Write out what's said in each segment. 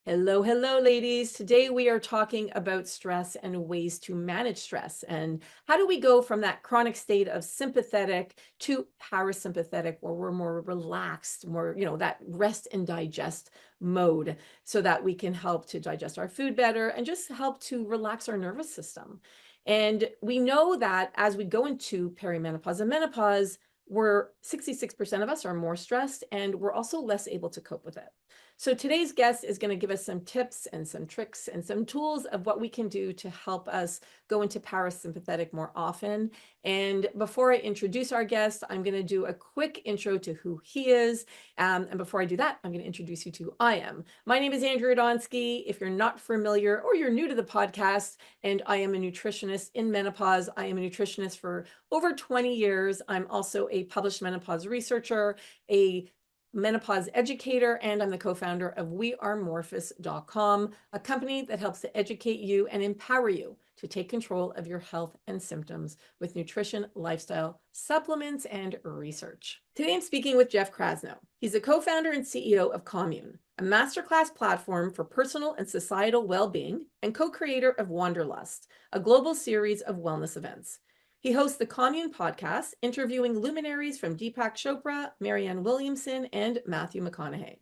Hello, hello, ladies. Today we are talking about stress and ways to manage stress. And how do we go from that chronic state of sympathetic to parasympathetic, where we're more relaxed, more, that rest and digest mode, so that we can help to digest our food better and just help to relax our nervous system. And we know that as we go into perimenopause and menopause, we're 66% of us are more stressed and we're also less able to cope with it. So today's guest is going to give us some tips and some tricks and some tools of what we can do to help us go into parasympathetic more often. And before I introduce our guest, I'm going to do a quick intro to who he is. And before I do that, I'm going to introduce you to who I am. My name is Andrea Donsky. If you're not familiar or you're new to the podcast, and I am a nutritionist in menopause. I am a nutritionist for over 20 years. I'm also a published menopause researcher, a menopause educator, and I'm the co-founder of wearemorphus.com, a company that helps to educate you and empower you to take control of your health and symptoms with nutrition, lifestyle, supplements, and research. Today I'm speaking with Jeff Krasno. He's the co-founder and CEO of Commune, a masterclass platform for personal and societal well-being, and co-creator of Wanderlust, a global series of wellness events. He hosts the Commune podcast, interviewing luminaries from Deepak Chopra, Marianne Williamson, and Matthew McConaughey.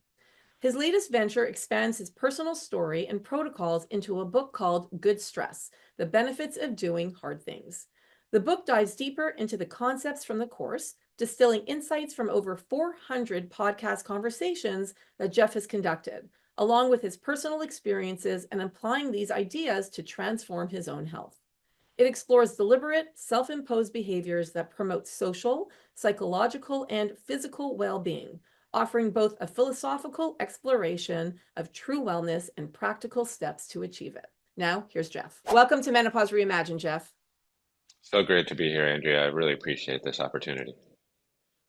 His latest venture expands his personal story and protocols into a book called Good Stress: The Benefits of Doing Hard Things. The book dives deeper into the concepts from the course, distilling insights from over 400 podcast conversations that Jeff has conducted, along with his personal experiences and applying these ideas to transform his own health. It explores deliberate, self-imposed behaviors that promote social, psychological, and physical well-being, offering both a philosophical exploration of true wellness and practical steps to achieve it. Now, here's Jeff. Welcome to Menopause Reimagined, Jeff. So great to be here, Andrea. I really appreciate this opportunity.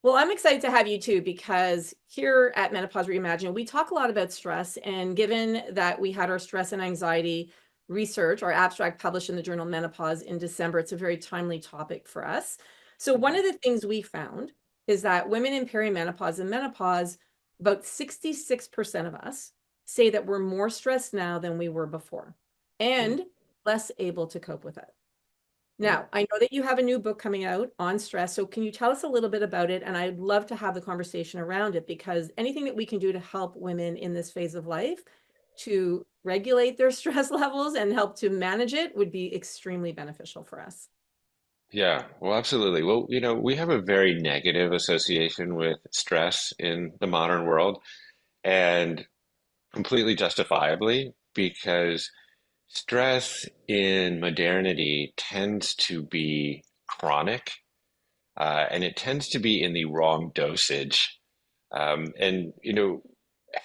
Well, I'm excited to have you too, because here at Menopause Reimagined, we talk a lot about stress. And given that we had our stress and anxiety research, our abstract published in the journal Menopause in December, it's a very timely topic for us. So one of the things we found is that women in perimenopause and menopause, about 66% of us say that we're more stressed now than we were before Mm, and less able to cope with it. mm. Now, I know that you have a new book coming out on stress. So can you tell us a little bit about it? And I'd love to have the conversation around it, because anything that we can do to help women in this phase of life to regulate their stress levels and help to manage it would be extremely beneficial for us. Yeah, well, absolutely. Well, we have a very negative association with stress in the modern world, and completely justifiably, because stress in modernity tends to be chronic, and it tends to be in the wrong dosage. And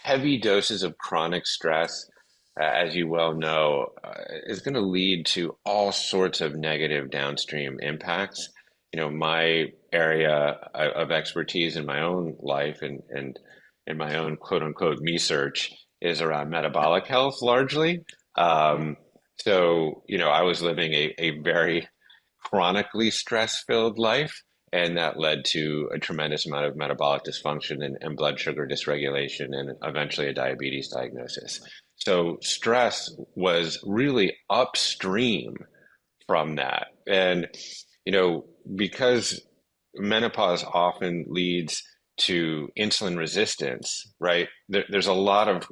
heavy doses of chronic stress, as you well know, is going to lead to all sorts of negative downstream impacts. My area of expertise in my own life and in my own quote unquote research is around metabolic health largely. Okay. So, I was living a very chronically stress-filled life, and that led to a tremendous amount of metabolic dysfunction and blood sugar dysregulation and eventually a diabetes diagnosis. So stress was really upstream from that. And because menopause often leads to insulin resistance, right? There's a lot of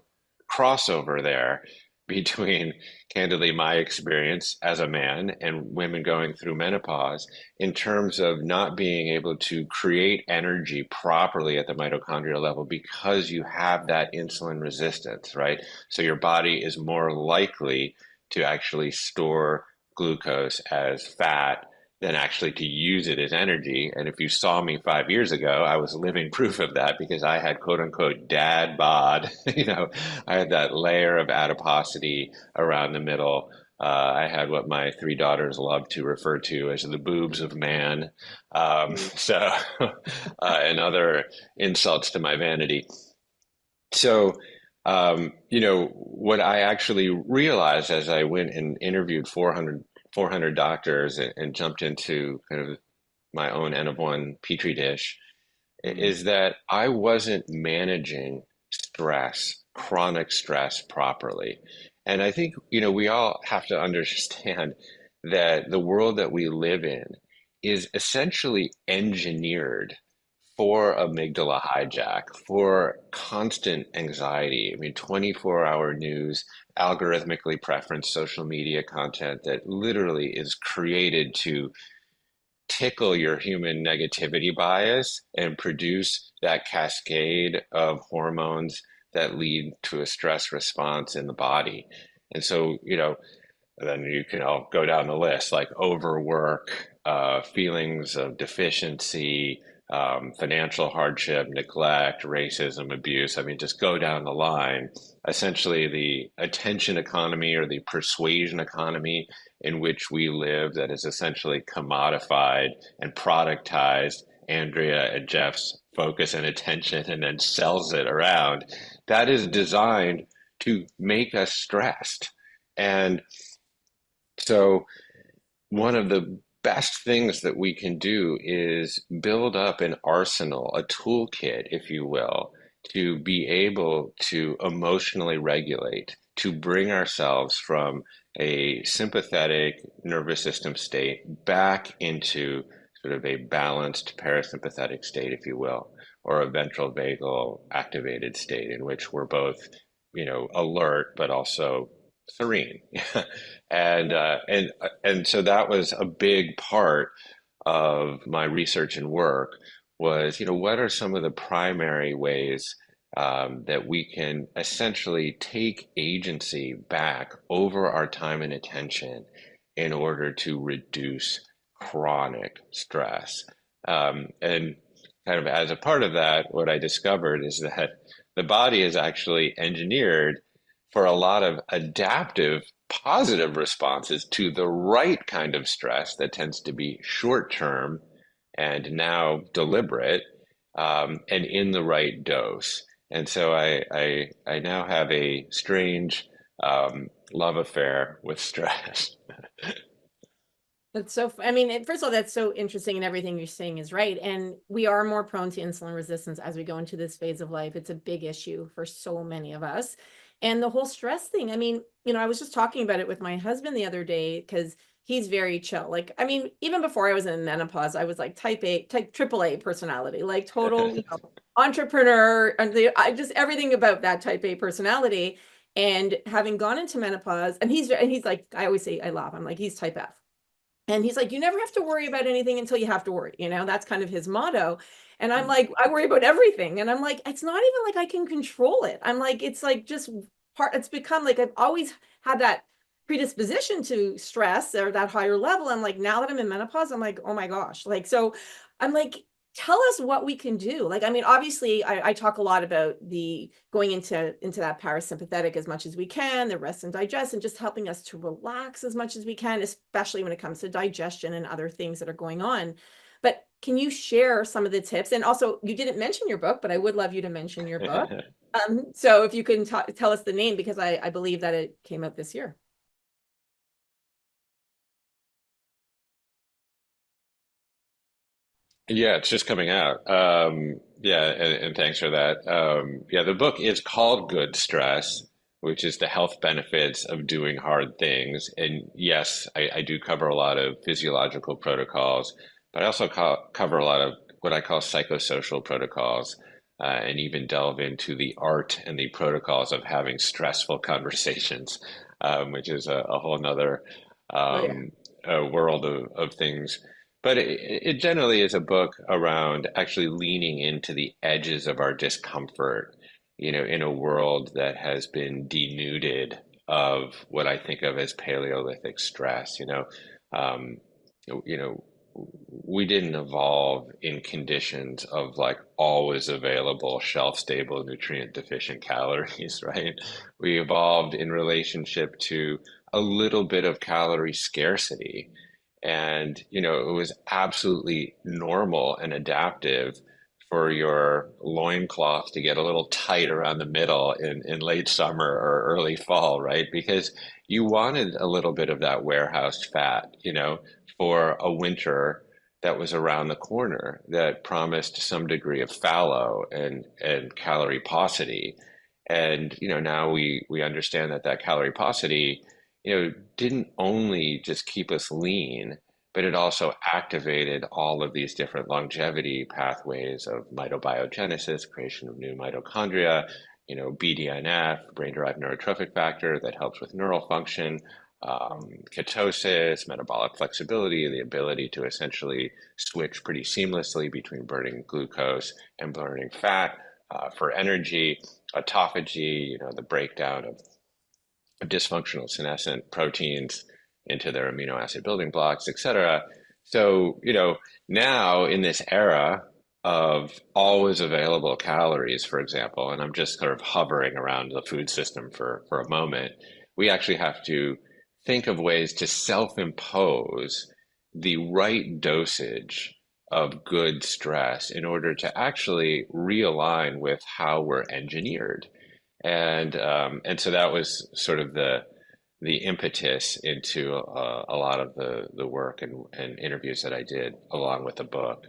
crossover there between, candidly, my experience as a man and women going through menopause in terms of not being able to create energy properly at the mitochondrial level because you have that insulin resistance, right? So your body is more likely to actually store glucose as fat than actually to use it as energy. And if you saw me 5 years ago, I was living proof of that because I had quote unquote dad bod. I had that layer of adiposity around the middle. I had what my three daughters love to refer to as the boobs of man. Mm. And other insults to my vanity. So, what I actually realized as I went and interviewed 400 doctors and jumped into kind of my own N of one petri dish Mm. is that I wasn't managing stress, chronic stress properly. And I think, we all have to understand that the world that we live in is essentially engineered for amygdala hijack, for constant anxiety. I mean, 24-hour news, algorithmically preferenced social media content that literally is created to tickle your human negativity bias and produce that cascade of hormones that lead to a stress response in the body. And so, then you can all go down the list like overwork, feelings of deficiency, financial hardship, neglect, racism, abuse. I mean, just go down the line. Essentially, the attention economy or the persuasion economy in which we live, that is essentially commodified and productized Andrea and Jeff's focus and attention and then sells it around, that is designed to make us stressed. And so, one of the best things that we can do is build up an arsenal, a toolkit, if you will, to be able to emotionally regulate, to bring ourselves from a sympathetic nervous system state back into sort of a balanced parasympathetic state, if you will, or a ventral vagal activated state in which we're both, alert but also serene. and and so that was a big part of my research and work was, what are some of the primary ways that we can essentially take agency back over our time and attention in order to reduce chronic stress. And kind of as a part of that, what I discovered is that the body is actually engineered for a lot of adaptive positive responses to the right kind of stress that tends to be short term and now deliberate, and in the right dose. And so I now have a strange love affair with stress. That's so, I mean, first of all, that's so interesting and everything you're saying is right. And we are more prone to insulin resistance as we go into this phase of life. It's a big issue for so many of us. And the whole stress thing, I mean, I was just talking about it with my husband the other day because he's very chill. Like, I mean, even before I was in menopause, I was like type AAA personality, like total, entrepreneur, and I just everything about that type A personality. And having gone into menopause, and he's like, I always say, I laugh. I'm like, he's type F. And he's like, you never have to worry about anything until you have to worry. That's kind of his motto. And I'm like, I worry about everything. And I'm like, it's not even like I can control it. I'm like, it's like just it's become like I've always had that predisposition to stress or that higher level. And like now that I'm in menopause, I'm like, oh my gosh. Like, so I'm like, tell us what we can do. Like, I mean, obviously I talk a lot about the going into that parasympathetic as much as we can, the rest and digest, and just helping us to relax as much as we can, especially when it comes to digestion and other things that are going on. But can you share some of the tips? And also, you didn't mention your book, but I would love you to mention your book. So if you can tell us the name, because I believe that it came out this year. Yeah, it's just coming out. Yeah, and thanks for that. Yeah, the book is called Good Stress, which is the health benefits of doing hard things. And yes, I do cover a lot of physiological protocols, but I also cover a lot of what I call psychosocial protocols, and even delve into the art and the protocols of having stressful conversations, which is a whole nother Oh yeah. world of things. But it generally is a book around actually leaning into the edges of our discomfort, in a world that has been denuded of what I think of as Paleolithic stress. Um, you know, we didn't evolve in conditions of like always available shelf stable nutrient deficient calories, right? We evolved in relationship to a little bit of calorie scarcity. And, it was absolutely normal and adaptive for your loincloth to get a little tight around the middle in late summer or early fall, right? Because you wanted a little bit of that warehouse fat, for a winter that was around the corner that promised some degree of fallow and calorie paucity. And, now we understand that that calorie paucity, didn't only just keep us lean, but it also activated all of these different longevity pathways of mitobiogenesis, creation of new mitochondria, BDNF, brain-derived neurotrophic factor that helps with neural function, ketosis, metabolic flexibility, the ability to essentially switch pretty seamlessly between burning glucose and burning fat for energy, autophagy, the breakdown of dysfunctional senescent proteins into their amino acid building blocks, et cetera. So, now in this era of always available calories, for example, and I'm just sort of hovering around the food system for a moment, we actually have to think of ways to self-impose the right dosage of good stress in order to actually realign with how we're engineered. And so that was sort of the impetus into a lot of the work and interviews that I did along with the book.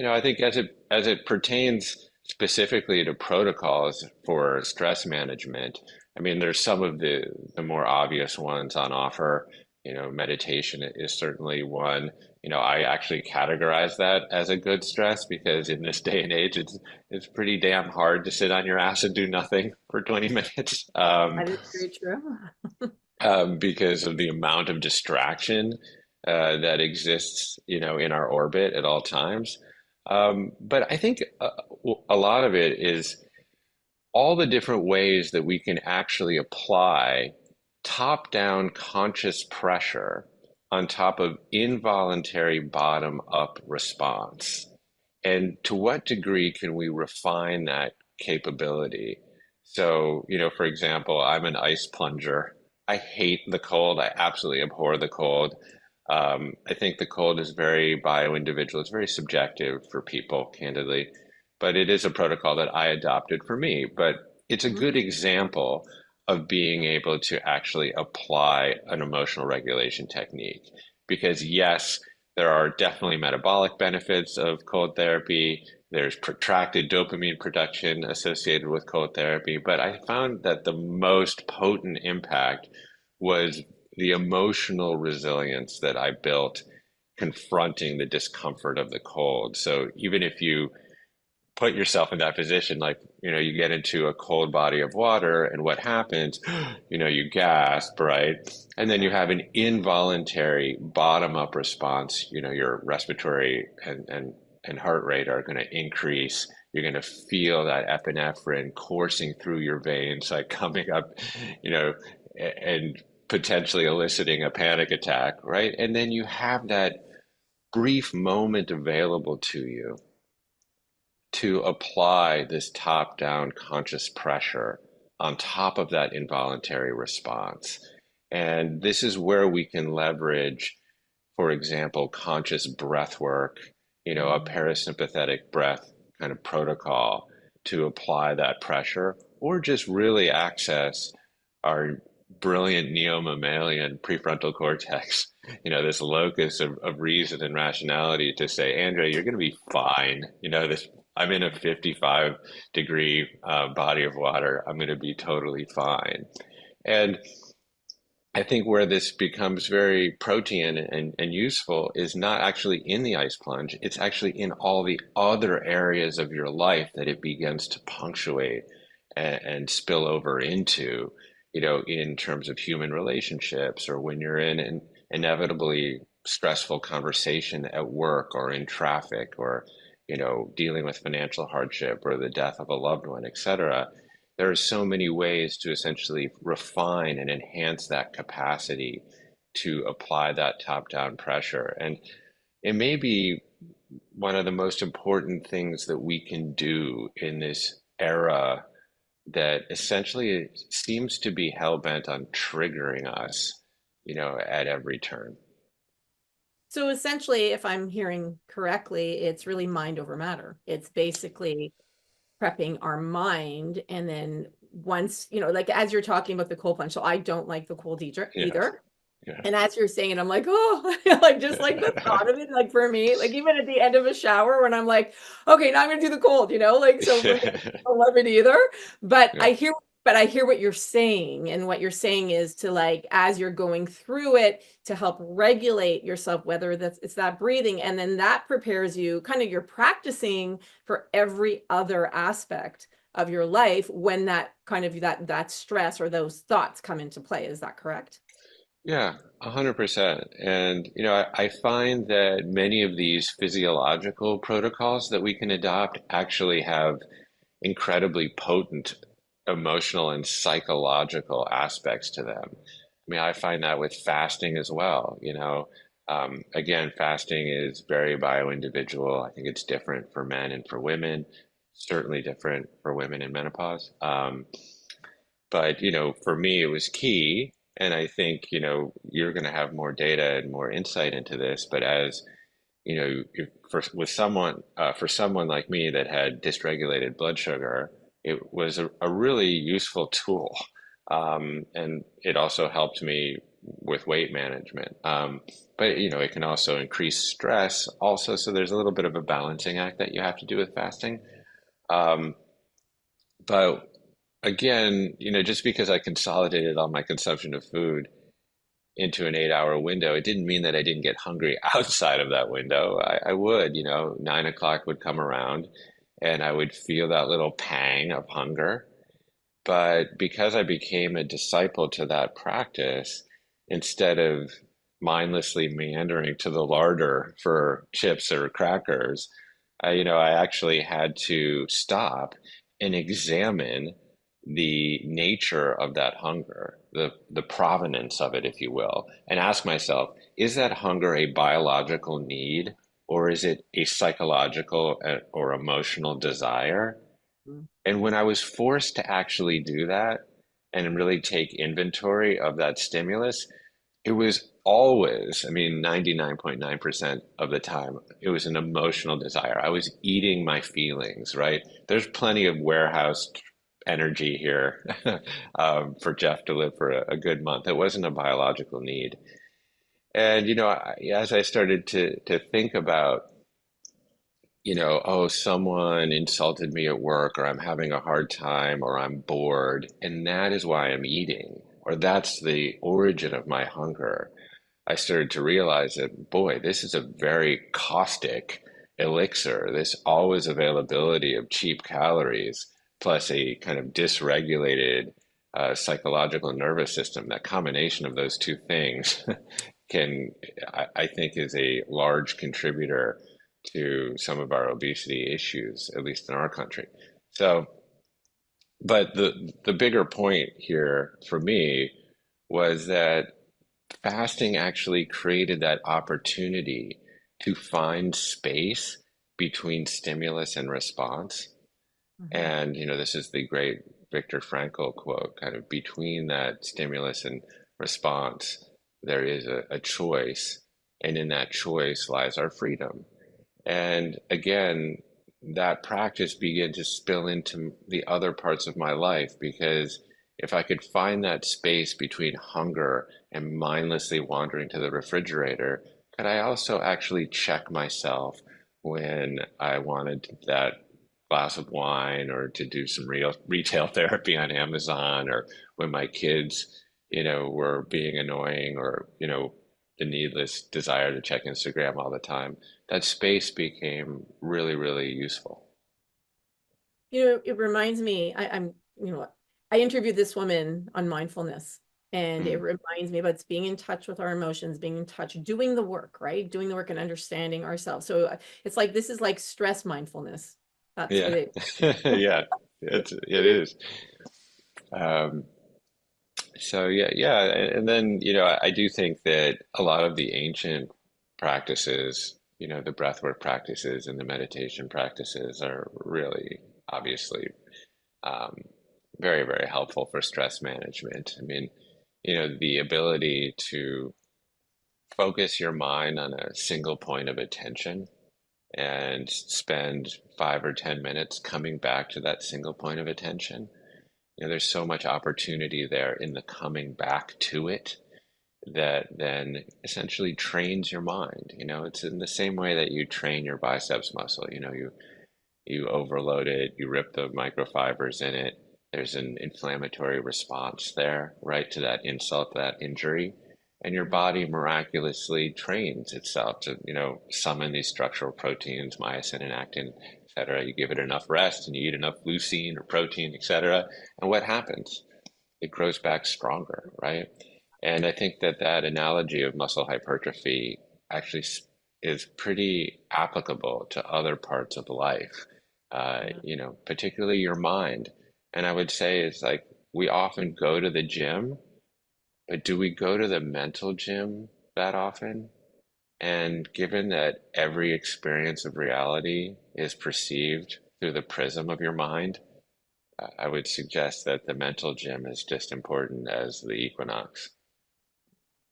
I think as it pertains specifically to protocols for stress management, I mean, there's some of the more obvious ones on offer. Meditation is certainly one. I actually categorize that as a good stress because in this day and age, it's pretty damn hard to sit on your ass and do nothing for 20 minutes. That is very true. Because of the amount of distraction that exists, in our orbit at all times. But I think a lot of it is all the different ways that we can actually apply top-down conscious pressure on top of involuntary bottom-up response. And to what degree can we refine that capability? So, for example, I'm an ice plunger. I hate the cold. I absolutely abhor the cold. I think the cold is very bio-individual. It's very subjective for people, candidly. But it is a protocol that I adopted for me. But it's a good example of being able to actually apply an emotional regulation technique. Because yes, there are definitely metabolic benefits of cold therapy. There's protracted dopamine production associated with cold therapy. But I found that the most potent impact was the emotional resilience that I built confronting the discomfort of the cold. So even if you put yourself in that position, like, you get into a cold body of water and what happens, you gasp, right? And then you have an involuntary bottom up response, your respiratory and heart rate are going to increase. You're going to feel that epinephrine coursing through your veins, like coming up, and potentially eliciting a panic attack, right? And then you have that brief moment available to you to apply this top-down conscious pressure on top of that involuntary response. And this is where we can leverage, for example, conscious breath work, a parasympathetic breath kind of protocol to apply that pressure, or just really access our brilliant neo-mammalian prefrontal cortex, this locus of reason and rationality to say, Andrea, you're going to be fine. I'm in a 55-degree body of water. I'm going to be totally fine. And I think where this becomes very protean and useful is not actually in the ice plunge. It's actually in all the other areas of your life that it begins to punctuate and spill over into, in terms of human relationships, or when you're in an inevitably stressful conversation at work or in traffic, or dealing with financial hardship or the death of a loved one, et cetera. There are so many ways to essentially refine and enhance that capacity to apply that top-down pressure. And it may be one of the most important things that we can do in this era that essentially seems to be hell-bent on triggering us, at every turn. So essentially, if I'm hearing correctly, it's really mind over matter. It's basically prepping our mind. And then once, like as you're talking about the cold plunge, so I don't like the cold either. Yeah. Yeah. And as you're saying it, I'm like, oh, like just like the thought of it, like for me, like even at the end of a shower when I'm like, okay, now I'm gonna do the cold, like so for me, I don't love it either. But Yeah. I hear what but I hear what you're saying, and what you're saying is to, like, as you're going through it, to help regulate yourself, whether it's that breathing, and then that prepares you, kind of, you're practicing for every other aspect of your life when that kind of that stress or those thoughts come into play. Is that correct? Yeah, 100%. And, I find that many of these physiological protocols that we can adopt actually have incredibly potent emotional and psychological aspects to them. I mean, I find that with fasting as well. Again, fasting is very bio-individual. I think it's different for men and for women, certainly different for women in menopause. But, for me, it was key. And I think, you're going to have more data and more insight into this. But as, for someone like me that had dysregulated blood sugar, it was a really useful tool. And it also helped me with weight management. But, it can also increase stress also. So there's a little bit of a balancing act that you have to do with fasting. Um, but again, just because I consolidated all my consumption of food into an 8 hour window, it didn't mean that I didn't get hungry outside of that window. I would, 9 o'clock would come around and I would feel that little pang of hunger. But because I became a disciple to that practice, instead of mindlessly meandering to the larder for chips or crackers, I actually had to stop and examine the nature of that hunger, the provenance of it, if you will, and ask myself, is that hunger a biological need or is it a psychological or emotional desire? Mm. And when I was forced to actually do that and really take inventory of that stimulus, it was always, I mean, 99.9% of the time, it was an emotional desire. I was eating my feelings, right? There's plenty of warehouse energy here for Jeff to live for a good month. It wasn't a biological need. And, as I started to think about, oh, someone insulted me at work, or I'm having a hard time, or I'm bored, and that is why I'm eating, or that's the origin of my hunger. I started to realize that, boy, this is a very caustic elixir. This always availability of cheap calories, plus a kind of dysregulated psychological nervous system. That combination of those two things can, I think, is a large contributor to some of our obesity issues, at least in our country. So, but the bigger point here for me was that fasting actually created that opportunity to find space between stimulus and response. Mhm. And, this is the great Viktor Frankl quote, kind of between that stimulus and response, there is a choice. And in that choice lies our freedom. And again, that practice began to spill into the other parts of my life because if I could find that space between hunger and mindlessly wandering to the refrigerator, could I also actually check myself when I wanted that glass of wine or to do some real retail therapy on Amazon or when my kids, were being annoying or, the needless desire to check Instagram all the time, that space became really, really useful. It reminds me, I interviewed this woman on mindfulness, and it Mm. reminds me about being in touch with our emotions, being in touch, doing the work, right? Doing the work and understanding ourselves. So it's like, this is like stress mindfulness. That's what Yeah, it, yeah, it is. Um, so yeah, and then I do think that a lot of the ancient practices, the breathwork practices and the meditation practices are really obviously um, very, very helpful for stress management. I mean, the ability to focus your mind on a single point of attention and spend 5 or 10 minutes coming back to that single point of attention. There's so much opportunity there in the coming back to it that then essentially trains your mind. It's in the same way that you train your biceps muscle. You overload it, you rip the microfibers in it, There's an inflammatory response there, right, to that insult, that injury. And your Mhm. body miraculously trains itself to, summon these structural proteins, myosin and actin, et cetera. You give it enough rest and you eat enough leucine or protein, et cetera. And what happens? It grows back stronger, right? And I think that that analogy of muscle hypertrophy actually is pretty applicable to other parts of life, Yeah. particularly your mind. And I would say it's like we often go to the gym, but do we go to the mental gym that often? And given that every experience of reality is perceived through the prism of your mind, I would suggest that the mental gym is just important as the equinox.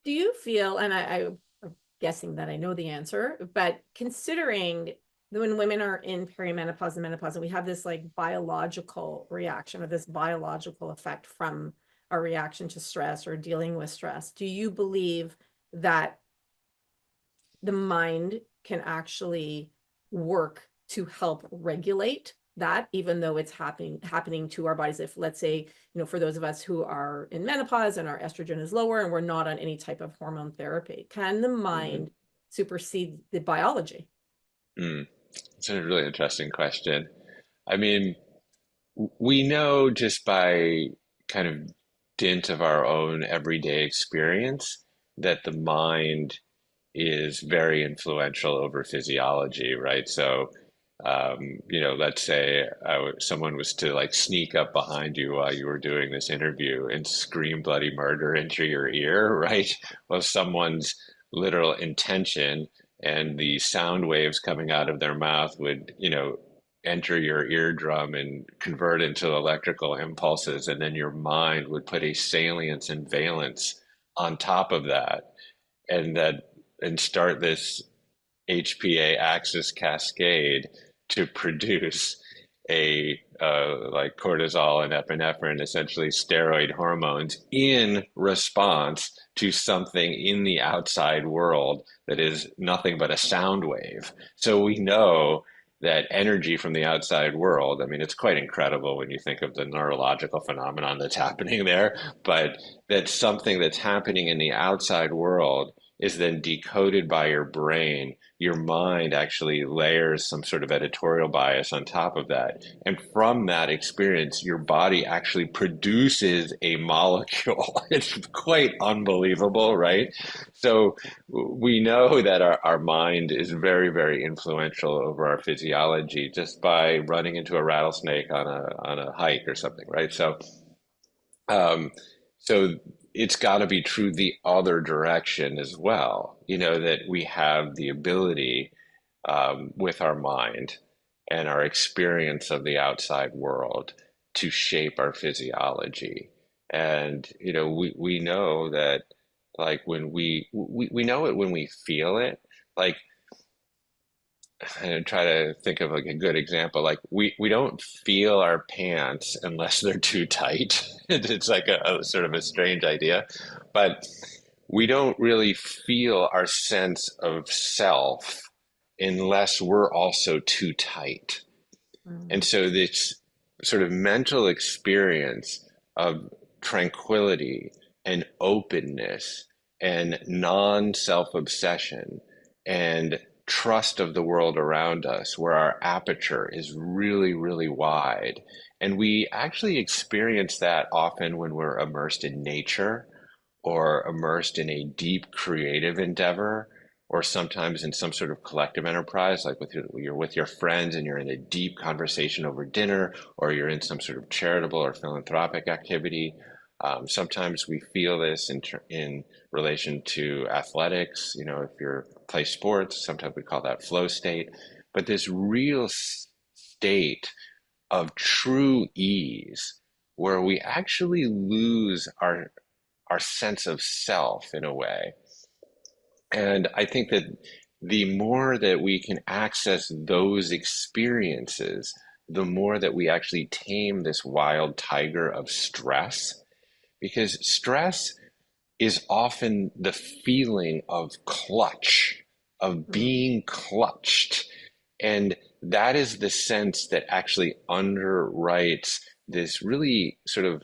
Do you feel, and I'm guessing that I know the answer, but considering that when women are in perimenopause and menopause, and we have this like biological reaction or this biological effect from our reaction to stress or dealing with stress, do you believe that the mind can actually work to help regulate that, even though it's happening to our bodies? If, let's say, for those of us who are in menopause and our estrogen is lower and we're not on any type of hormone therapy, can the Mm-hmm. mind supersede the biology? Mm. It's a really interesting question. I mean, we know just by kind of dint of our own everyday experience that the mind is very influential over physiology, right? So, let's say someone was to like sneak up behind you while you were doing this interview and scream bloody murder into your ear, right? Well, someone's literal intention and the sound waves coming out of their mouth would, enter your eardrum and convert into electrical impulses, and then your mind would put a salience and valence on top of that, and start this HPA axis cascade to produce a like cortisol and epinephrine, essentially steroid hormones, in response to something in the outside world that is nothing but a sound wave. So we know that energy from the outside world, I mean, it's quite incredible when you think of the neurological phenomenon that's happening there, but that something that's happening in the outside world is then decoded by your brain. Your mind actually layers some sort of editorial bias on top of that. And from that experience, your body actually produces a molecule. It's quite unbelievable, right? So we know that our mind is very, very influential over our physiology just by running into a rattlesnake on a hike or something, right? Um, so it's got to be true the other direction as well, that we have the ability with our mind and our experience of the outside world to shape our physiology. And, we know that like when we know it when we feel it, like and try to think of like a good example. Like we don't feel our pants unless they're too tight. It's like a sort of a strange idea, but we don't really feel our sense of self unless we're also too tight. And Mm. so this sort of mental experience of tranquility and openness and non-self obsession and trust of the world around us, where our aperture is really, really wide. And we actually experience that often when we're immersed in nature or immersed in a deep creative endeavor, or sometimes in some sort of collective enterprise, like you're with your friends and you're in a deep conversation over dinner, or you're in some sort of charitable or philanthropic activity. Sometimes we feel this in relation to athletics. If you're play sports, sometimes we call that flow state. But this real state of true ease, where we actually lose our sense of self in a way. And I think that the more that we can access those experiences, the more that we actually tame this wild tiger of stress. Because stress is often the feeling of clutch, of Mm. being clutched. And that is the sense that actually underwrites this really sort of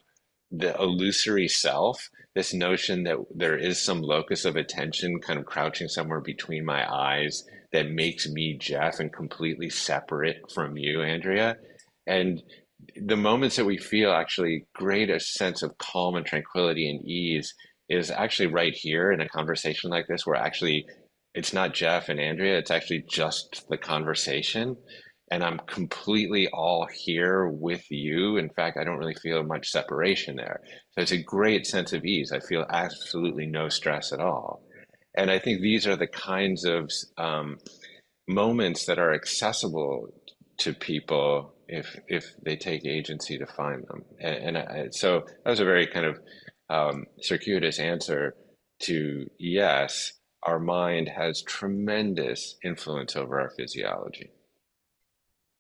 the illusory self, this notion that there is some locus of attention kind of crouching somewhere between my eyes that makes me Jeff and completely separate from you, Andrea. And the moments that we feel actually great a sense of calm and tranquility and ease is actually right here in a conversation like this, where actually it's not Jeff and Andrea, it's actually just the conversation. And I'm completely all here with you. In fact, I don't really feel much separation there. So it's a great sense of ease. I feel absolutely no stress at all. And I think these are the kinds of moments that are accessible to people if they take agency to find them. So that was a very kind of circuitous answer to yes, our mind has tremendous influence over our physiology.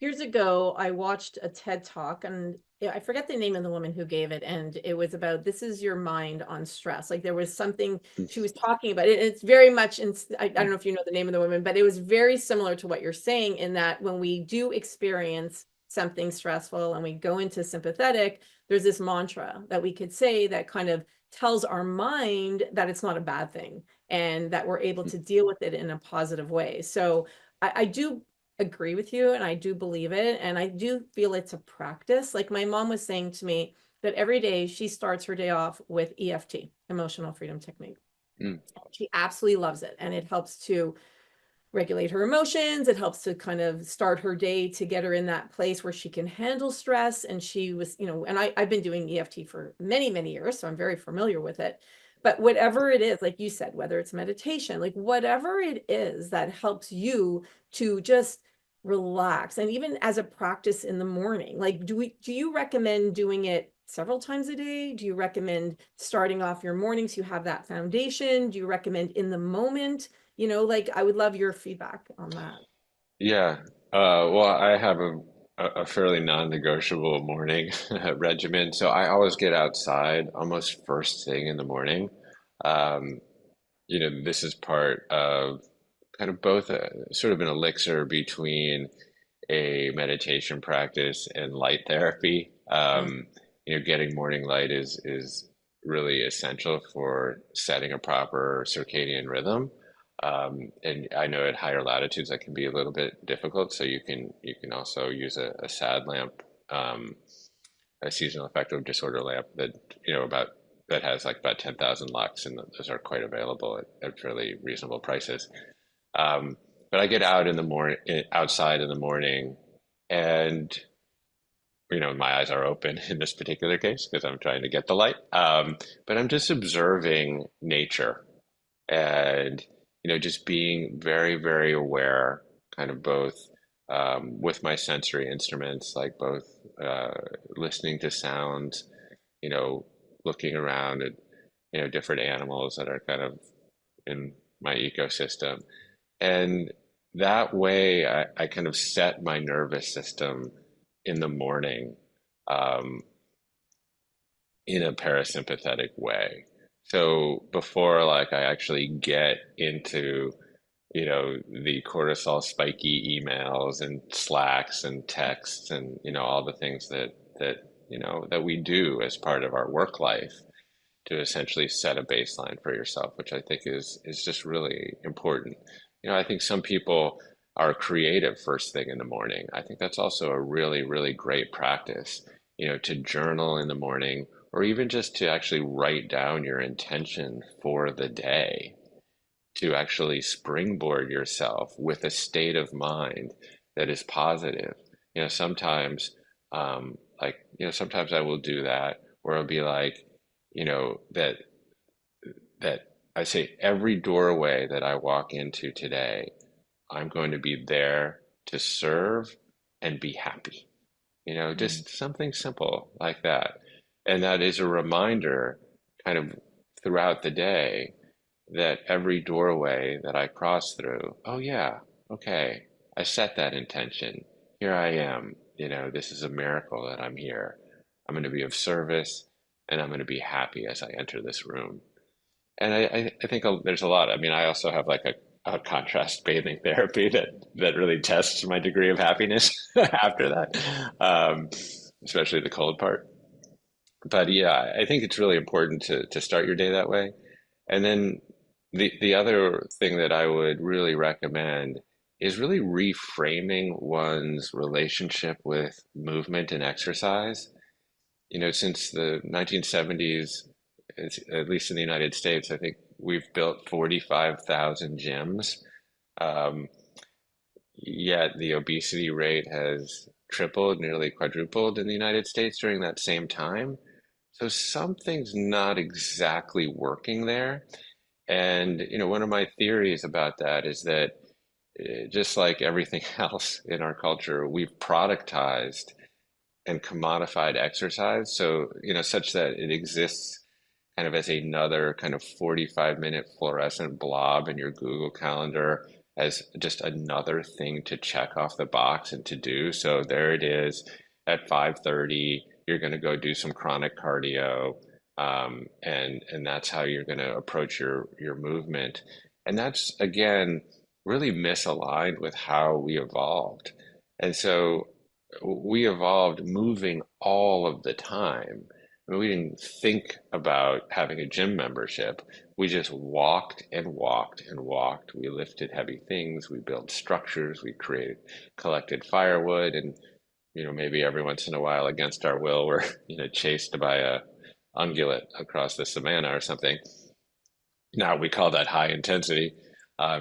Years ago, I watched a TED Talk, and I forget the name of the woman who gave it, and it was about this is your mind on stress. Like there was something she was talking about. It's very much, I don't know if you know the name of the woman, but it was very similar to what you're saying in that when we do experience something stressful and we go into sympathetic, there's this mantra that we could say that kind of tells our mind that it's not a bad thing and that we're able to deal with it in a positive way. So I do agree with you and I do believe it. And I do feel it's a practice. Like my mom was saying to me that every day she starts her day off with EFT, emotional freedom technique. Mm. She absolutely loves it. And it helps to regulate her emotions. It helps to kind of start her day to get her in that place where she can handle stress. And she was, and I've been doing EFT for many, many years, so I'm very familiar with it. But whatever it is, like you said, whether it's meditation, like whatever it is that helps you to just relax, and even as a practice in the morning, like do you recommend doing it several times a day? Do you recommend starting off your mornings, you have that foundation? Do you recommend in the moment? Like I would love your feedback on that. Yeah. Well, I have a fairly non-negotiable morning regimen. So I always get outside almost first thing in the morning. Um, this is part of kind of both sort of an elixir between a meditation practice and light therapy. Mm. Getting morning light is really essential for setting a proper circadian rhythm. And I know at higher latitudes that can be a little bit difficult. So you can also use a SAD lamp, a seasonal affective disorder lamp that about that has like about 10,000 lux, and those are quite available at fairly reasonable prices. But I get out in the morning, outside in the morning, and my eyes are open in this particular case because I'm trying to get the light. But I'm just observing nature and just being very, very aware, kind of both with my sensory instruments, like both listening to sounds, you know, looking around at different animals that are kind of in my ecosystem. And that way, I kind of set my nervous system in the morning um, in a parasympathetic way. So before like I actually get into, the cortisol spiky emails and Slacks and texts and, all the things that we do as part of our work life to essentially set a baseline for yourself, which I think is just really important. I think some people are creative first thing in the morning. I think that's also a really, really great practice, to journal in the morning or even just to actually write down your intention for the day, to actually springboard yourself with a state of mind that is positive. Sometimes, sometimes I will do that where I'll be like, that I say every doorway that I walk into today, I'm going to be there to serve and be happy. Mm. Just something simple like that. And that is a reminder kind of throughout the day that every doorway that I cross through, oh yeah, okay, I set that intention. Here I am. This is a miracle that I'm here. I'm going to be of service and I'm going to be happy as I enter this room. And I think there's a lot. I mean, I also have like a contrast bathing therapy that really tests my degree of happiness after that. especially the cold part. But yeah, I think it's really important to start your day that way. And then the other thing that I would really recommend is really reframing one's relationship with movement and exercise. Since the 1970s, at least in the United States, I think we've built 45,000 gyms. Um, Yet the obesity rate has tripled, nearly quadrupled in the United States during that same time. So something's not exactly working there. And, one of my theories about that is that just like everything else in our culture, we've productized and commodified exercise. So, such that it exists kind of as another kind of 45-minute fluorescent blob in your Google Calendar as just another thing to check off the box and to do. So there it is at 5:30, you're going to go do some chronic cardio. And that's how you're going to approach your movement. And that's again really misaligned with how we evolved. And so we evolved moving all of the time. I mean, we didn't think about having a gym membership. We just walked and walked and walked. We lifted heavy things. We built structures. We collected firewood, and maybe every once in a while, against our will, we're chased by a ungulate across the savannah or something. Now we call that high intensity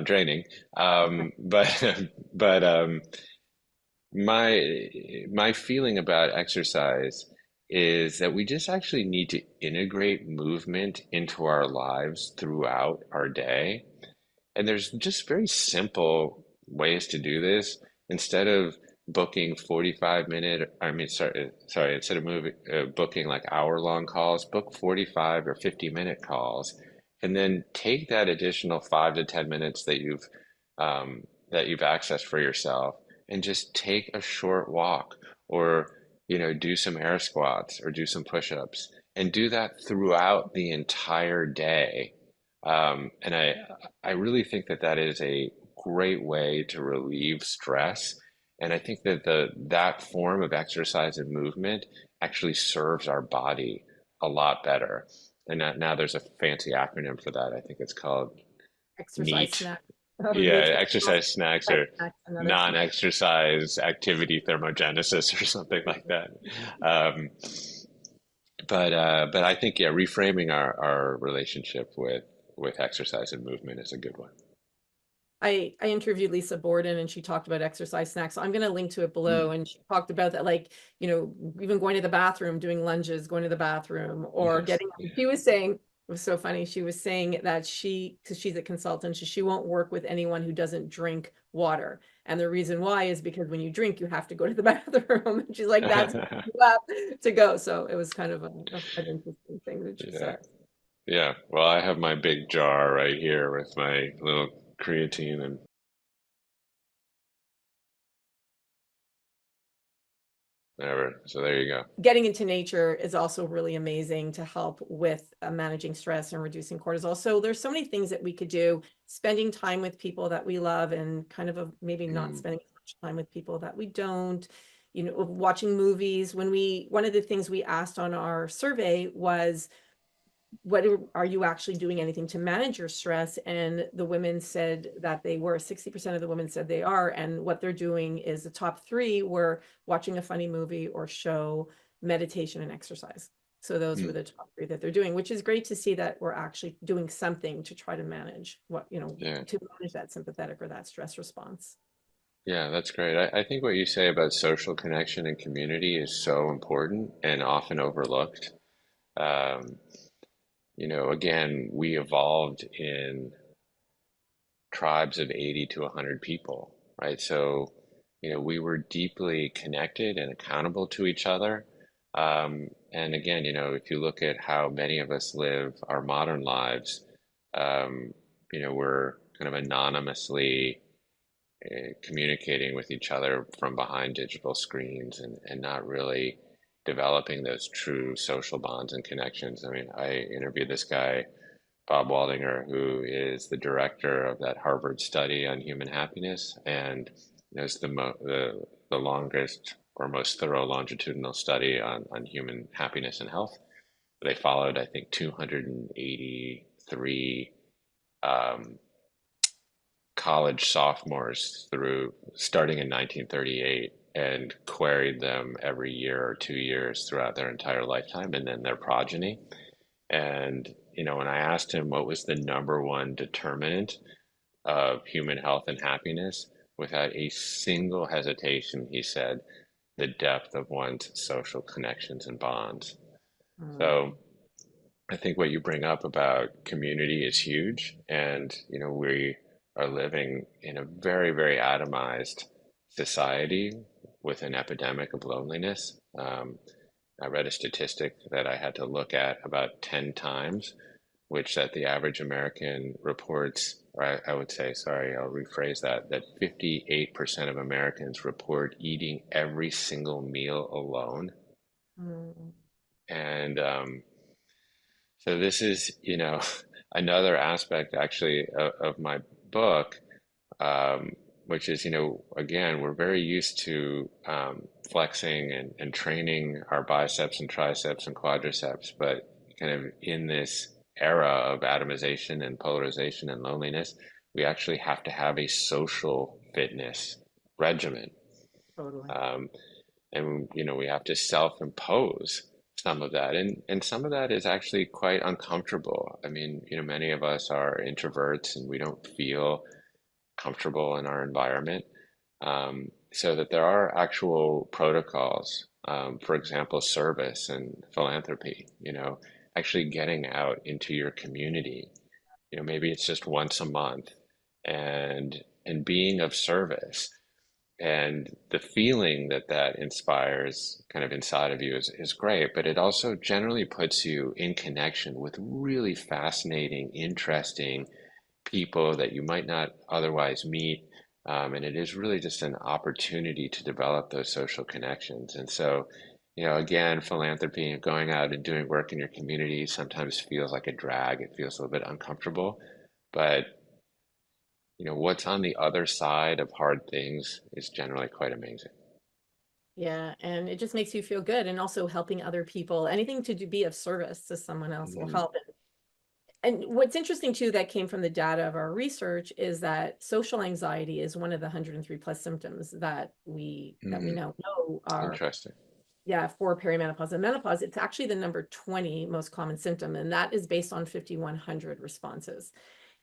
training, but but my feeling about exercise is that we just actually need to integrate movement into our lives throughout our day. And there's just very simple ways to do this. Instead of booking 45-minute, I mean, sorry, instead of booking like hour-long calls, book 45 or 50-minute calls, and then take that additional 5 to 10 minutes that you've accessed for yourself, and just take a short walk, or do some air squats or do some push-ups, and do that throughout the entire day. And I really think that that is a great way to relieve stress. And I think that that form of exercise and movement actually serves our body a lot better. And now there's a fancy acronym for that. I think it's called Exercise NEAT. snack. Oh, Yeah, nutritional exercise snacks or snacks and other stuff. non-exercise activity thermogenesis or something like that. Um, but I think, yeah, reframing our relationship with exercise and movement is a good one. I interviewed Lisa Borden and she talked about exercise snacks. So I'm going to link to it below. Mm, And she talked about that, like, even going to the bathroom, doing lunges, going to the bathroom, or yes. getting, she was saying, it was so funny. She was saying that because she's a consultant, she won't work with anyone who doesn't drink water. And the reason why is because when you drink, you have to go to the bathroom. And she's like, that's you have to go. So it was kind of an interesting thing that she Yeah. said. Yeah. Well, I have my big jar right here with my little creatine and whatever. So there you go. Getting into nature is also really amazing to help with managing stress and reducing cortisol. So there's so many things that we could do, spending time with people that we love and kind of maybe not Mm, spending as much time with people that we don't, watching movies. One of the things we asked on our survey was, what are you actually doing anything to manage your stress? And the women said that they were, 60% of the women said they are. And what they're doing is the top three were watching a funny movie or show, meditation, and exercise. So those were mm, the top three that they're doing, which is great to see that we're actually doing something to try to manage yeah. to manage that sympathetic or that stress response. Yeah, that's great. I think what you say about social connection and community is so important and often overlooked. Um, again, we evolved in tribes of 80 to 100 people, right? So, we were deeply connected and accountable to each other. And again, if you look at how many of us live our modern lives, um, we're kind of anonymously communicating with each other from behind digital screens, and not really developing those true social bonds and connections. I mean, I interviewed this guy, Bob Waldinger, who is the director of that Harvard study on human happiness, and it's the longest or most thorough longitudinal study on human happiness and health. They followed, I think, 283 um, college sophomores through starting in 1938 and queried them every year or 2 years throughout their entire lifetime and then their progeny. And, when I asked him what was the number one determinant of human health and happiness, without a single hesitation, he said, the depth of one's social connections and bonds. Mm, So I think what you bring up about community is huge. And, we are living in a very, very atomized society with an epidemic of loneliness. I read a statistic that I had to look at about 10 times, which that the average American reports, or I would say, sorry, I'll rephrase that 58% of Americans report eating every single meal alone. mm, And so this is, another aspect actually of my book, um, which is, again, we're very used to flexing and training our biceps and triceps and quadriceps, but kind of in this era of atomization and polarization and loneliness, we actually have to have a social fitness regimen. totally. Um, and we have to self-impose some of that, and some of that is actually quite uncomfortable. I mean, many of us are introverts and we don't feel comfortable in our environment, so that there are actual protocols, for example, service and philanthropy, actually getting out into your community, maybe it's just once a month, and being of service, and the feeling that that inspires kind of inside of you is great, but it also generally puts you in connection with really fascinating, interesting people that you might not otherwise meet. And it is really just an opportunity to develop those social connections. And so, again, philanthropy and going out and doing work in your community sometimes feels like a drag. It feels a little bit uncomfortable, but what's on the other side of hard things is generally quite amazing. Yeah, and it just makes you feel good, and also helping other people. Anything to be of service to someone else will Mhm. help. And what's interesting too, that came from the data of our research, is that social anxiety is one of the 103 plus symptoms that we Mm, now know are, interesting. yeah, for perimenopause and menopause. It's actually the number 20 most common symptom, and that is based on 5,100 responses.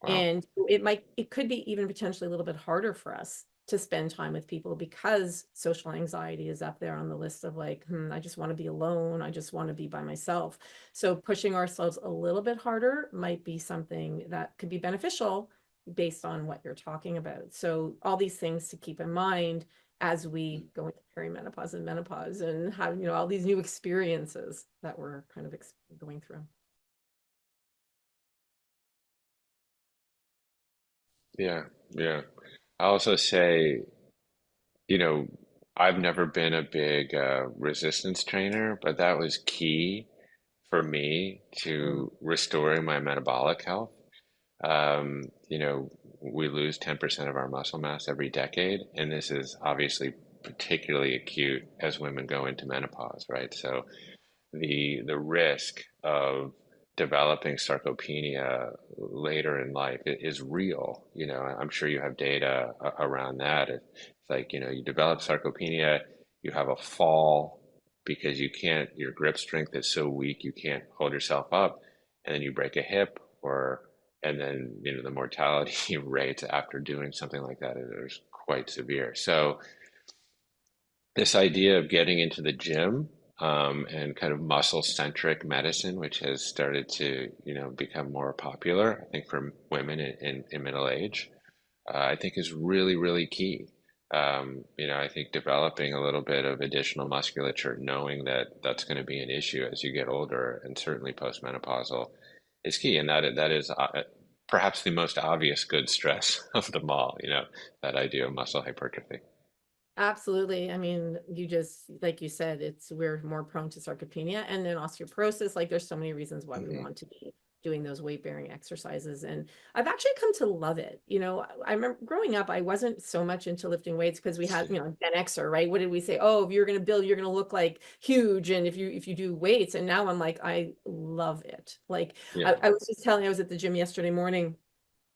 Wow. And it could be even potentially a little bit harder for us to spend time with people, because social anxiety is up there on the list of like, I just want to be alone. I just want to be by myself. So pushing ourselves a little bit harder might be something that could be beneficial based on what you're talking about. So all these things to keep in mind as we go into perimenopause and menopause and have, all these new experiences that we're kind of going through. Yeah, yeah. I also say, you know, I've never been a big resistance trainer, but that was key for me Mm. to restoring my metabolic health. We lose 10% of our muscle mass every decade, and this is obviously particularly acute as women go into menopause, right? So the risk of developing sarcopenia later in life is real. I'm sure you have data around that. It's like, you develop sarcopenia, you have a fall because your grip strength is so weak, you can't hold yourself up, and then you break a hip, and then, the mortality rates after doing something like that is quite severe. So this idea of getting into the gym, and kind of muscle-centric medicine, which has started to, become more popular, I think, for women in middle age, I think is really, really key. I think developing a little bit of additional musculature, knowing that that's going to be an issue as you get older, and certainly postmenopausal, is key. And that is perhaps the most obvious good stress of them all, that idea of muscle hypertrophy. Absolutely. I mean, like you said, we're more prone to sarcopenia and then osteoporosis. Like there's so many reasons why we Hmm. want to be doing those weight bearing exercises. And I've actually come to love it. I remember growing up, I wasn't so much into lifting weights because we had, Gen Xer, right? What did we say? Oh, if you're going to build, you're going to look like huge. And if you do weights, and now I'm like, I love it. Like Yeah. I was just telling, I was at the gym yesterday morning,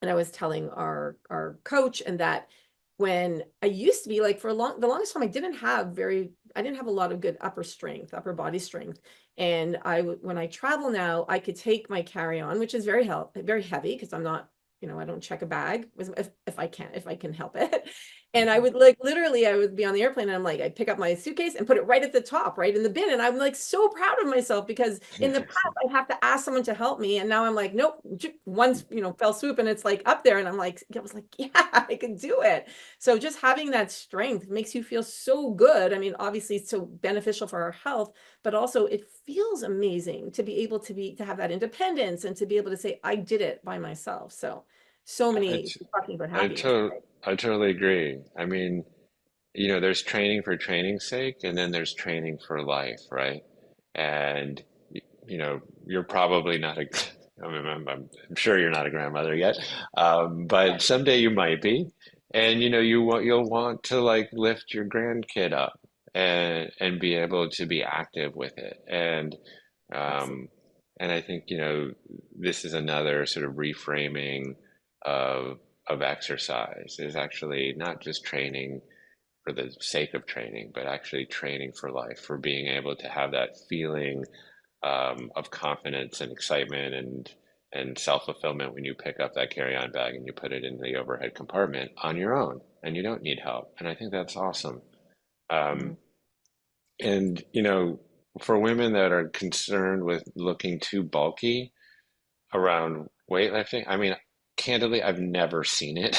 and I was telling our coach, and that when I used to be like, for the longest time, I didn't have a lot of good upper body strength. And when I travel now, I could take my carry-on, which is very heavy, because I'm not, I don't check a bag if I can help it. And I Mhm. would, like, literally, I would be on the airplane, and I'm like, I pick up my suitcase and put it right at the top, right in the bin. And I'm like so proud of myself, because in the past I'd have to ask someone to help me. And now I'm like, nope, once, fell swoop, and it's like up there. And I was like, yeah, I can do it. So just having that strength makes you feel so good. I mean, obviously it's so beneficial for our health, but also it feels amazing to be able to have that independence, and to be able to say, I did it by myself. So I, many t- talking about I, happiness, to- right? I totally agree. I mean, there's training for training's sake, and then there's training for life, right? And you're probably not a, I mean, I'm sure you're not a grandmother yet, but someday you might be, and you'll want to like lift your grandkid up and be able to be active with it, Absolutely. um, and I think this is another sort of reframing of exercise is actually not just training for the sake of training, but actually training for life, for being able to have that feeling of confidence and excitement and self-fulfillment when you pick up that carry-on bag and you put it in the overhead compartment on your own and you don't need help. And I think that's awesome. Mhm. Um, and for women that are concerned with looking too bulky around weightlifting, I mean, candidly, I've never seen it.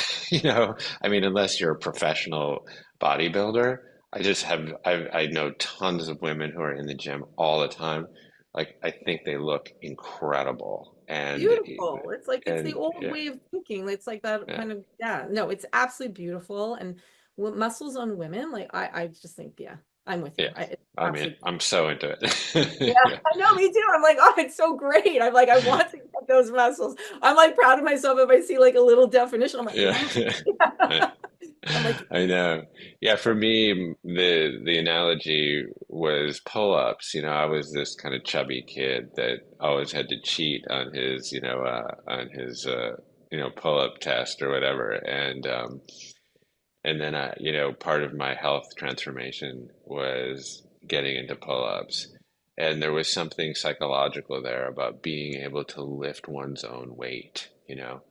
I mean, unless you're a professional bodybuilder, I know tons of women who are in the gym all the time. Like, I think they look incredible, Beautiful. It's like, it's the and old yeah, way of thinking. It's like that yeah, kind of, yeah, no, it's absolutely beautiful. And muscles on women, like, I just think, yeah, I'm with you. yeah. It's I mean, absolutely I'm so beautiful. into Yeah, it. Yeah, I know, me too. I'm like, oh, it's so great. I'm like, I want to get those muscles. I'm like proud of myself if I see like a little definition. I'm like, yeah. wow. Yeah. I'm like, I know. Yeah, for me, the analogy was pull-ups. I was this kind of chubby kid that always had to cheat on his, pull-up test or whatever. And then part of my health transformation was getting into pull-ups. And there was something psychological there about being able to lift one's own weight. oh,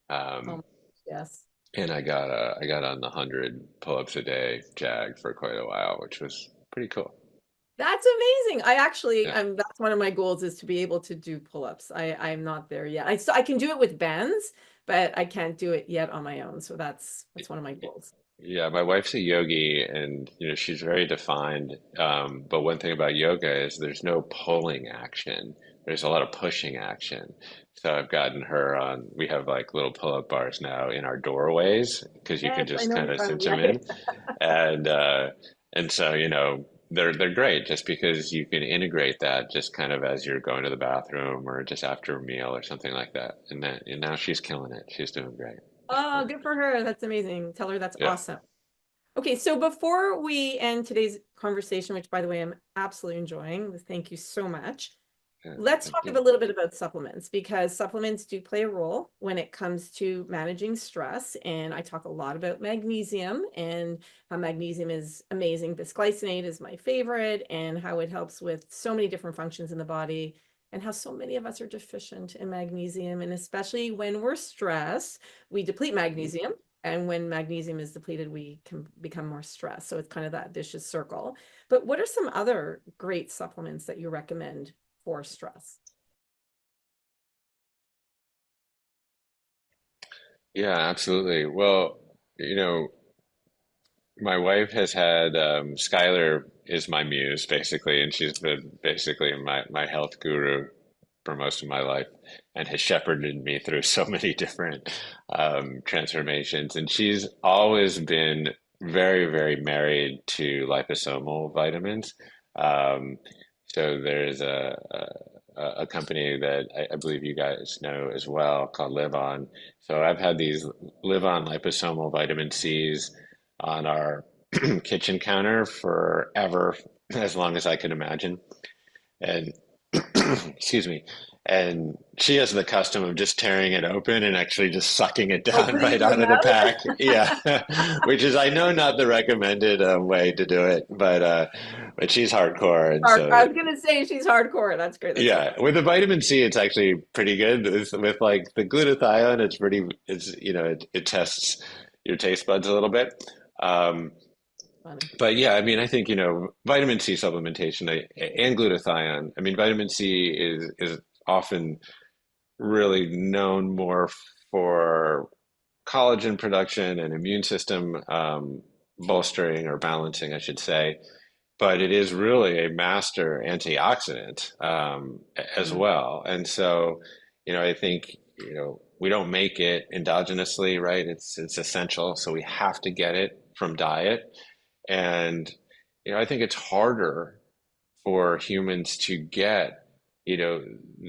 Um, yes. and I got on the 100 pull-ups a day jag for quite a while, which was pretty cool. That's amazing. I actually, Yeah. that's one of my goals, is to be able to do pull-ups. I'm not there yet. I can do it with bands, but I can't do it yet on my own. So that's one of my goals. Yeah, my wife's a yogi and she's very defined. But one thing about yoga is there's no pulling action. There's a lot of pushing action. So I've gotten her on, we have like little pull-up bars now in our doorways because you can Yes, I just know kind which of one. cinch them Yeah. in. And so they're great just because you can integrate that just kind of as you're going to the bathroom or just after a meal or something like that. And now she's killing it. She's doing great. Oh, good for her. That's amazing. Tell her that's Yeah. awesome. Okay, so before we end today's conversation, which by the way, I'm absolutely enjoying, thank you so much. Yeah. Let's Thank talk you. a little bit about supplements, because supplements do play a role when it comes to managing stress. And I talk a lot about magnesium, and how magnesium is amazing. Bisglycinate is my favorite, and how it helps with so many different functions in the body, and how so many of us are deficient in magnesium. And especially when we're stressed, we deplete Mhm. magnesium. And when magnesium is depleted, we can become more stressed. So it's kind of that vicious circle. But what are some other great supplements that you recommend for stress? Yeah, absolutely. Well, you know, my wife has had Skylar is my muse basically, and she's been basically my health guru for most of my life, and has shepherded me through so many different transformations. And she's always been very, very married to liposomal vitamins. Um, so there's a company that I believe you guys know as well called Live On. So I've had these Live On liposomal vitamin C's on our kitchen counter forever, as long as I can imagine. And excuse me. And she has the custom of just tearing it open and actually just sucking it Oh, down put it right in your out of the mouth. pack. Yeah, which is I know not the recommended way to do it, but she's hardcore, and so I was gonna say she's hardcore. That's great. That's so yeah. With the vitamin C, it's actually pretty good. With like the glutathione, it's it tests your taste buds a little bit. Um, funny. but yeah, I mean, I think, vitamin C supplementation and glutathione. I mean, vitamin C is often really known more for collagen production and immune system bolstering or balancing, I should say. But it is really a master antioxidant as Mm. well. And so, I think, we don't make it endogenously, right? It's essential, so we have to get it from diet. And, I think it's harder for humans to get,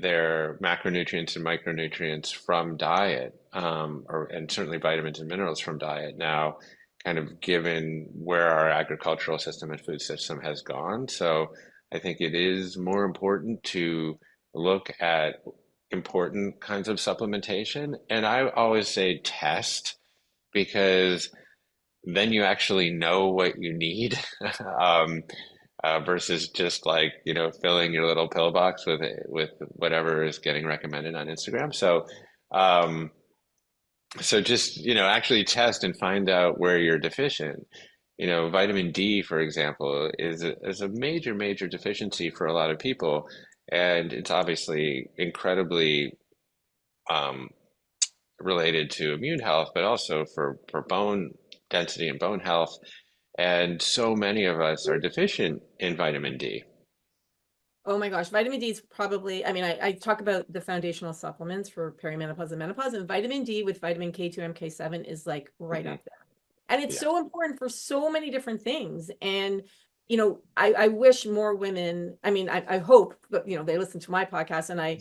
their macronutrients and micronutrients from diet, and certainly vitamins and minerals from diet now, kind of given where our agricultural system and food system has gone. So I think it is more important to look at important kinds of supplementation. And I always say test because then you actually know what you need, um, versus just like filling your little pill box with whatever is getting recommended on Instagram. Um, so just actually test and find out where you're deficient. Vitamin D, for example, is a major deficiency for a lot of people, and it's obviously incredibly um, related to immune health, but also for bone density and bone health. And so many of us are deficient in vitamin D. Oh my gosh, vitamin D is probably, I mean, I talk about the foundational supplements for perimenopause and menopause, and vitamin D with vitamin K2, MK7 is like right Hmm. up there. And it's Yeah, so important for so many different things. And, I wish more women, I mean, I hope, but, they listen to my podcast and I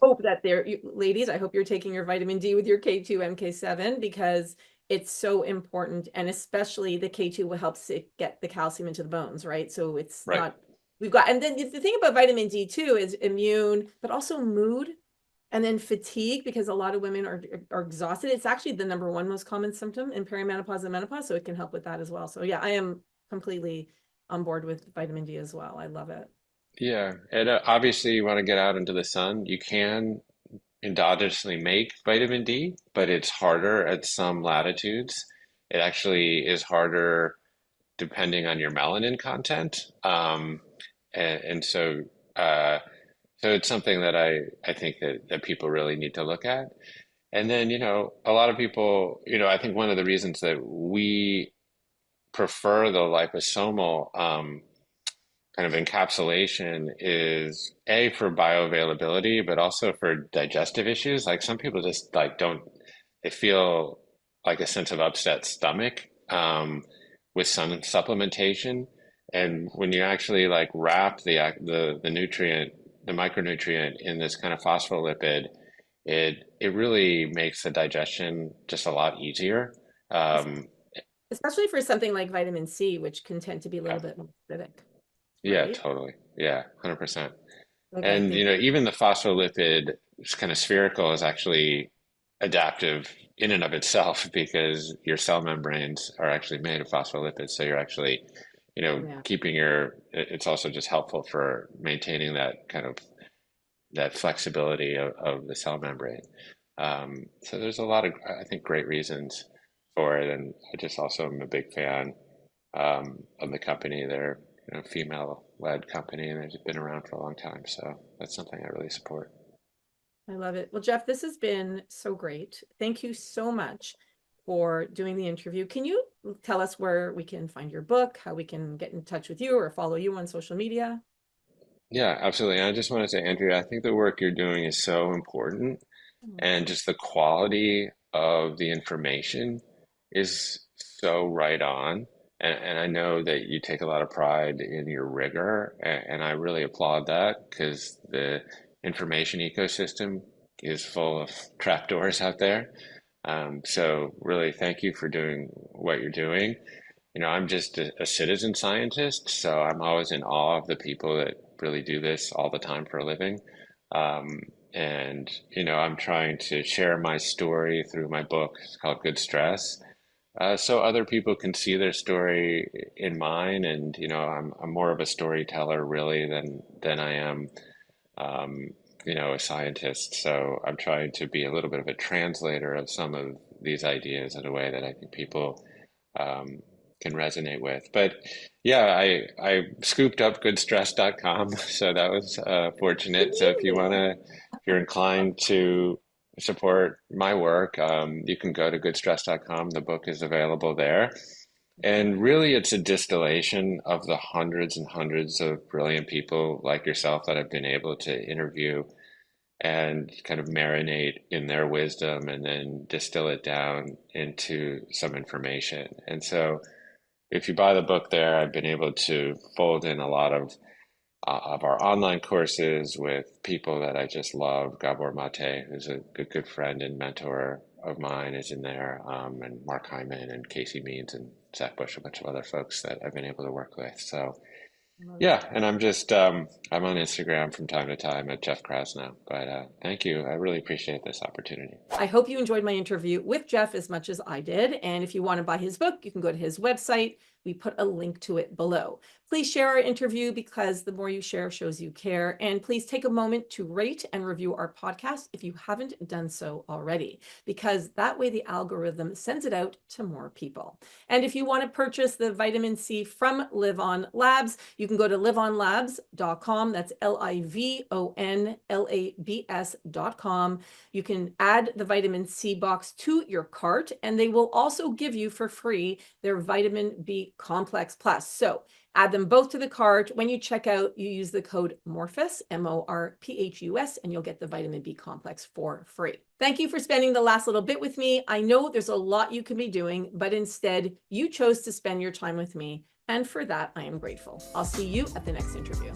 hope that they're, ladies, I hope you're taking your vitamin D with your K2, MK7 because it's so important. And especially the K2 will help get the calcium into the bones, right? So it's right. not, we've got, and then the thing about vitamin D too is immune, but also mood and then fatigue because a lot of women are exhausted. It's actually the number one most common symptom in perimenopause and menopause. So it can help with that as well. So yeah, I am completely on board with vitamin D as well. I love it. Yeah, and obviously you want to get out into the sun. You can endogenously make vitamin D, but it's harder at some latitudes. It actually is harder depending on your melanin content. And uh, so it's something that I think that people really need to look at. And then, a lot of people, I think one of the reasons that we prefer the liposomal kind of encapsulation is A, for bioavailability, but also for digestive issues. Like some people just like don't, they feel like a sense of upset stomach with some supplementation. And when you actually like wrap the nutrient, the micronutrient in this kind of phospholipid, it really makes the digestion just a lot easier. Um, Especially for something like vitamin C, which can tend to be a yeah, little bit more acidic, yeah, right? totally. Yeah, 100%. Like I And think, even the phospholipid, it's kind of spherical, is actually adaptive in and of itself because your cell membranes are actually made of phospholipids. So you're actually, yeah. keeping it's also just helpful for maintaining that kind of that flexibility of the cell membrane. So there's a lot of, I think, great reasons for it. And I just also am a big fan of the company. They're female-led company, and they've been around for a long time. So that's something I really support. I love it. Well, Jeff, this has been so great. Thank you so much for doing the interview. Can you tell us where we can find your book, how we can get in touch with you or follow you on social media? Yeah, absolutely. And I just want to say, Andrea, I think the work you're doing is so important, Oh, and just the quality of the information is so right on. And I know that you take a lot of pride in your rigor, and I really applaud that because the information ecosystem is full of trapdoors out there. So really, thank you for doing what you're doing. I'm just a citizen scientist, so I'm always in awe of the people that really do this all the time for a living. Um, and I'm trying to share my story through my book. It's called Good Stress, so other people can see their story in mine. And I'm more of a storyteller really than I am, um, a scientist. So I'm trying to be a little bit of a translator of some of these ideas in a way that I think people um, can resonate with. But yeah, I scooped up goodstress.com, so that was fortunate. So if you're inclined to support my work, you can go to goodstress.com. The book is available there. And really, it's a distillation of the hundreds and hundreds of brilliant people like yourself that I've been able to interview and kind of marinate in their wisdom and then distill it down into some information. And so if you buy the book there, I've been able to fold in a lot of our online courses with people that I just love. Gabor Mate, who's a good friend and mentor of mine, is in there, and Mark Hyman and Casey Means and Zach Bush, a bunch of other folks that I've been able to work with. So yeah, and I'm on Instagram from time to time at Jeff Krasno. But thank you. I really appreciate this opportunity. I hope you enjoyed my interview with Jeff as much as I did. And if you want to buy his book, you can go to his website. We put a link to it below. Please share our interview because the more you share shows you care. And please take a moment to rate and review our podcast if you haven't done so already, because that way the algorithm sends it out to more people. And if you want to purchase the vitamin C from Live On Labs, you can go to liveonlabs.com. That's LIVONLABS.com. You can add the vitamin C box to your cart, and they will also give you for free their vitamin B complex plus. So add them both to the cart. When you check out, you use the code Morphus, MORPHUS, and you'll get the vitamin B complex for free. Thank you for spending the last little bit with me. I know there's a lot you can be doing, but instead you chose to spend your time with me. And for that, I am grateful. I'll see you at the next interview.